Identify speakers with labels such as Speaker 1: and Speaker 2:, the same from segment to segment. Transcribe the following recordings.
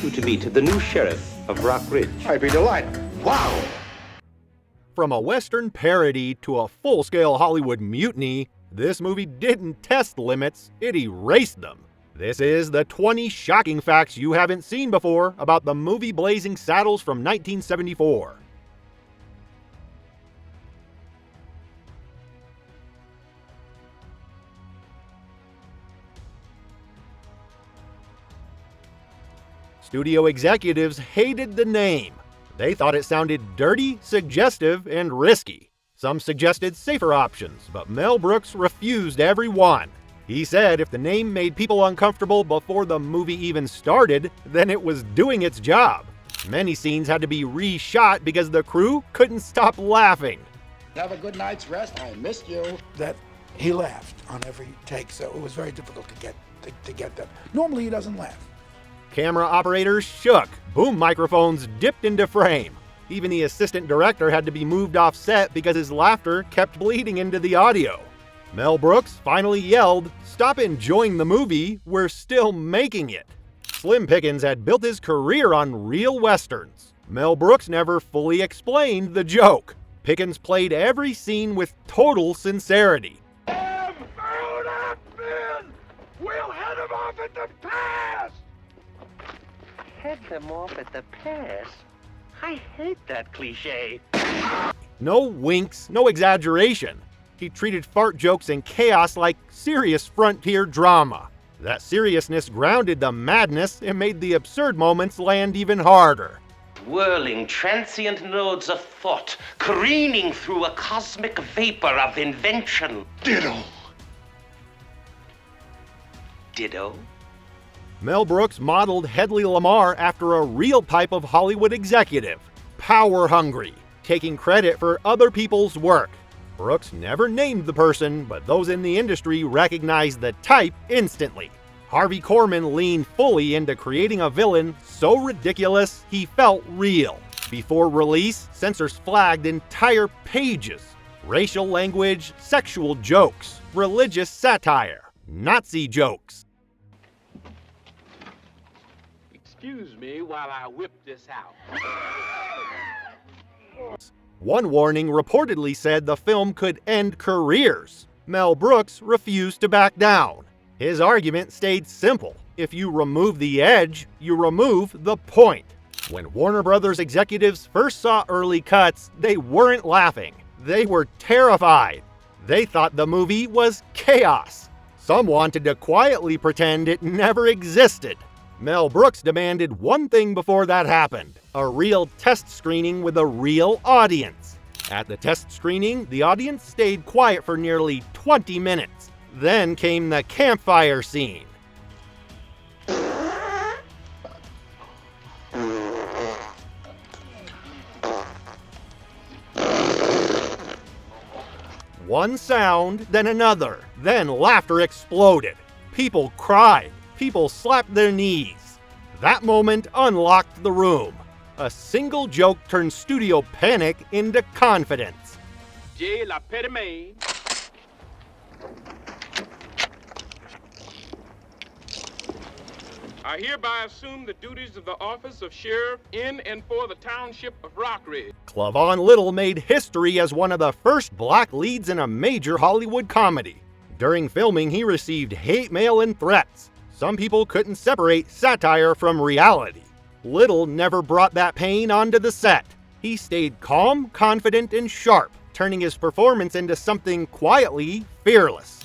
Speaker 1: You to meet the new sheriff of Rock Ridge.
Speaker 2: I'd be delighted. Wow!
Speaker 3: From a Western parody to a full-scale Hollywood mutiny, this movie didn't test limits, it erased them. This is the 20 shocking facts you haven't seen before about the movie Blazing Saddles from 1974. Studio executives hated the name. They thought it sounded dirty, suggestive, and risky. Some suggested safer options, but Mel Brooks refused every one. He said if the name made people uncomfortable before the movie even started, then it was doing its job. Many scenes had to be reshot because the crew couldn't stop laughing.
Speaker 2: Have a good night's rest. I missed you.
Speaker 4: That he laughed on every take, so it was very difficult to get that. Normally he doesn't laugh.
Speaker 3: Camera operators shook. Boom microphones dipped into frame. Even the assistant director had to be moved off set because his laughter kept bleeding into the audio. Mel Brooks finally yelled, "Stop enjoying the movie, we're still making it." Slim Pickens had built his career on real westerns. Mel Brooks never fully explained the joke. Pickens played every scene with total sincerity.
Speaker 2: We'll head him off at the pass!
Speaker 1: Head them off at the pass? I hate that cliche.
Speaker 3: No winks, no exaggeration. He treated fart jokes and chaos like serious frontier drama. That seriousness grounded the madness and made the absurd moments land even harder.
Speaker 1: Whirling transient nodes of thought, careening through a cosmic vapor of invention.
Speaker 2: Ditto.
Speaker 1: Ditto?
Speaker 3: Mel Brooks modeled Hedley Lamar after a real type of Hollywood executive, power-hungry, taking credit for other people's work. Brooks never named the person, but those in the industry recognized the type instantly. Harvey Korman leaned fully into creating a villain so ridiculous he felt real. Before release, censors flagged entire pages. Racial language, sexual jokes, religious satire, Nazi jokes.
Speaker 5: Excuse me while I whip this out.
Speaker 3: One warning reportedly said the film could end careers. Mel Brooks refused to back down. His argument stayed simple. If you remove the edge, you remove the point. When Warner Brothers executives first saw early cuts, they weren't laughing. They were terrified. They thought the movie was chaos. Some wanted to quietly pretend it never existed. Mel Brooks demanded one thing before that happened: a real test screening with a real audience. At the test screening, the audience stayed quiet for nearly 20 minutes. Then came the campfire scene. One sound, then another, then laughter exploded. People cried. People slapped their knees. That moment unlocked the room. A single joke turned studio panic into confidence.
Speaker 5: J. La Petite. I hereby assume the duties of the office of sheriff in and for the township of Rockridge.
Speaker 3: Clavon Little made history as one of the first black leads in a major Hollywood comedy. During filming, he received hate mail and threats. Some people couldn't separate satire from reality. Little never brought that pain onto the set. He stayed calm, confident, and sharp, turning his performance into something quietly fearless.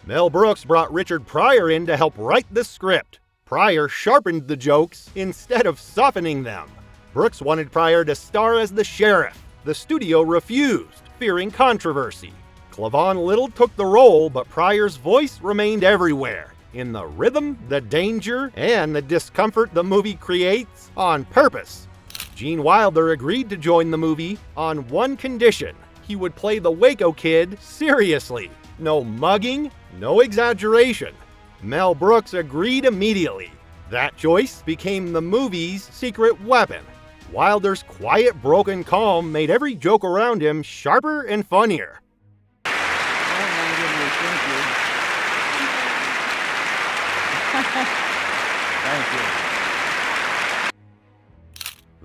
Speaker 3: Mel Brooks brought Richard Pryor in to help write the script. Pryor sharpened the jokes instead of softening them. Brooks wanted Pryor to star as the sheriff. The studio refused, fearing controversy. Clavon Little took the role, but Pryor's voice remained everywhere. In the rhythm, the danger, and the discomfort the movie creates on purpose. Gene Wilder agreed to join the movie on one condition: he would play the Waco Kid seriously. No mugging, no exaggeration. Mel Brooks agreed immediately. That choice became the movie's secret weapon. Wilder's quiet, broken calm made every joke around him sharper and funnier.
Speaker 6: Thank you.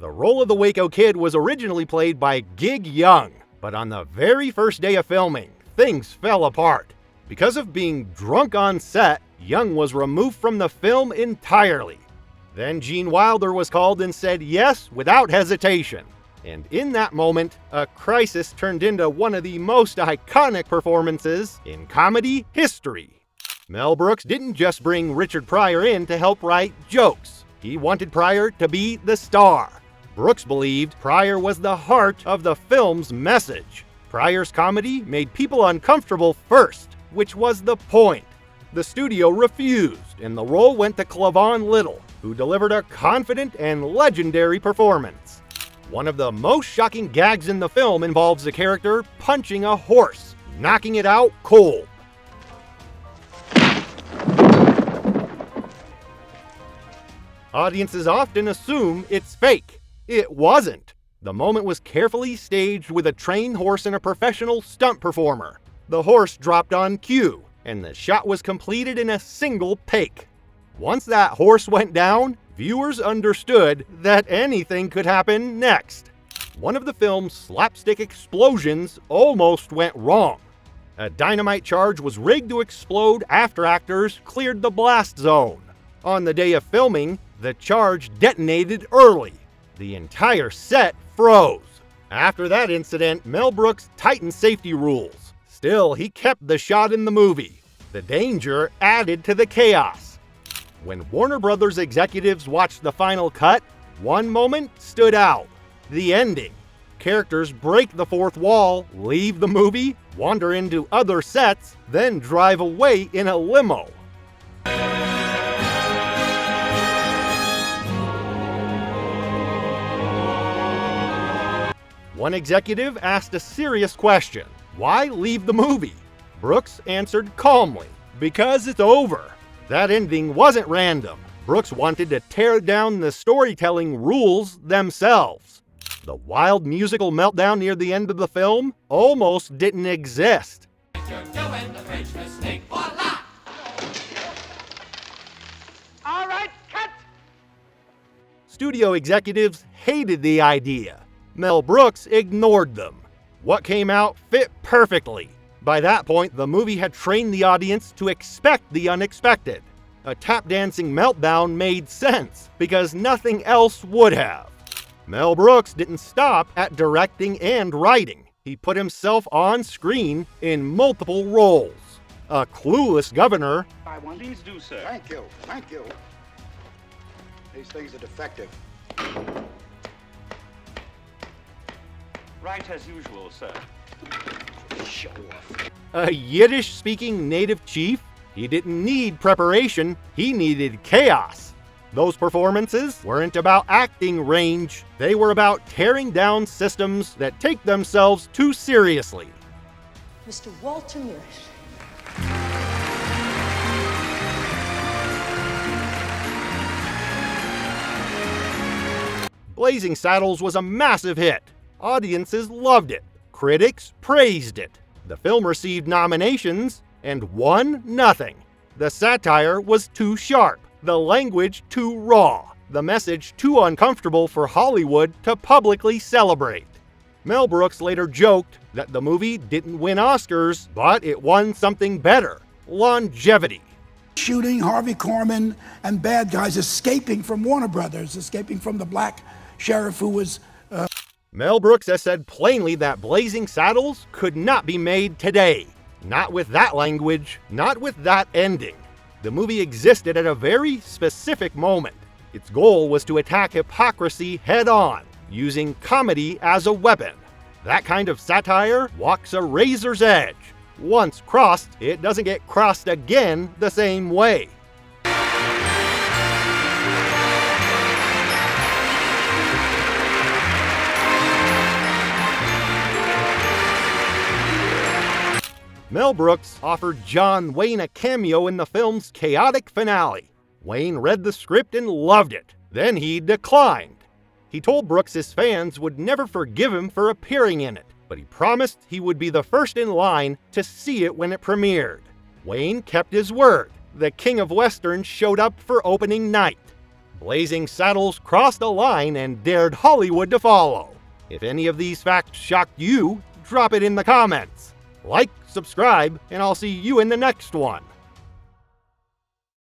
Speaker 3: The role of the Waco Kid was originally played by Gig Young, but on the very first day of filming, things fell apart. Because of being drunk on set, Young was removed from the film entirely. Then Gene Wilder was called and said yes without hesitation. And in that moment, a crisis turned into one of the most iconic performances in comedy history. Mel Brooks didn't just bring Richard Pryor in to help write jokes. He wanted Pryor to be the star. Brooks believed Pryor was the heart of the film's message. Pryor's comedy made people uncomfortable first, which was the point. The studio refused, and the role went to Clavon Little, who delivered a confident and legendary performance. One of the most shocking gags in the film involves the character punching a horse, knocking it out cold. Audiences often assume it's fake. It wasn't. The moment was carefully staged with a trained horse and a professional stunt performer. The horse dropped on cue, and the shot was completed in a single take. Once that horse went down, viewers understood that anything could happen next. One of the film's slapstick explosions almost went wrong. A dynamite charge was rigged to explode after actors cleared the blast zone. On the day of filming, the charge detonated early. The entire set froze. After that incident, Mel Brooks tightened safety rules. Still, he kept the shot in the movie. The danger added to the chaos. When Warner Brothers executives watched the final cut, one moment stood out. The ending. Characters break the fourth wall, leave the movie, wander into other sets, then drive away in a limo. One executive asked a serious question. Why leave the movie? Brooks answered calmly, because it's over. That ending wasn't random. Brooks wanted to tear down the storytelling rules themselves. The wild musical meltdown near the end of the film almost didn't exist.
Speaker 6: You're doing the French mistake, voila!
Speaker 2: All right, cut!
Speaker 3: Studio executives hated the idea. Mel Brooks ignored them. What came out fit perfectly. By that point, the movie had trained the audience to expect the unexpected. A tap-dancing meltdown made sense, because nothing else would have. Mel Brooks didn't stop at directing and writing. He put himself on screen in multiple roles. A clueless governor,
Speaker 2: Please do, sir. Thank you, thank you. These things are defective.
Speaker 7: Right as usual, sir.
Speaker 2: Show off.
Speaker 3: a Yiddish-speaking native chief. He didn't need preparation, he needed chaos. Those performances weren't about acting range, they were about tearing down systems that take themselves too seriously.
Speaker 8: Mr. Walter Mirish.
Speaker 3: Blazing Saddles was a massive hit. Audiences loved it. Critics praised it. The film received nominations and won nothing. The satire was too sharp, the language too raw, the message too uncomfortable for Hollywood to publicly celebrate. Mel Brooks later joked that the movie didn't win Oscars, but it won something better: longevity.
Speaker 4: Shooting Harvey Korman and bad guys escaping from Warner Brothers, escaping from the black sheriff who was...
Speaker 3: Mel Brooks has said plainly that Blazing Saddles could not be made today. Not with that language, not with that ending. The movie existed at a very specific moment. Its goal was to attack hypocrisy head-on, using comedy as a weapon. That kind of satire walks a razor's edge. Once crossed, it doesn't get crossed again the same way. Mel Brooks offered John Wayne a cameo in the film's chaotic finale. Wayne read the script and loved it. Then he declined. He told Brooks his fans would never forgive him for appearing in it, but he promised he would be the first in line to see it when it premiered. Wayne kept his word. The King of Westerns showed up for opening night. Blazing Saddles crossed a line and dared Hollywood to follow. If any of these facts shocked you, drop it in the comments. Like, subscribe, and I'll see you in the next one.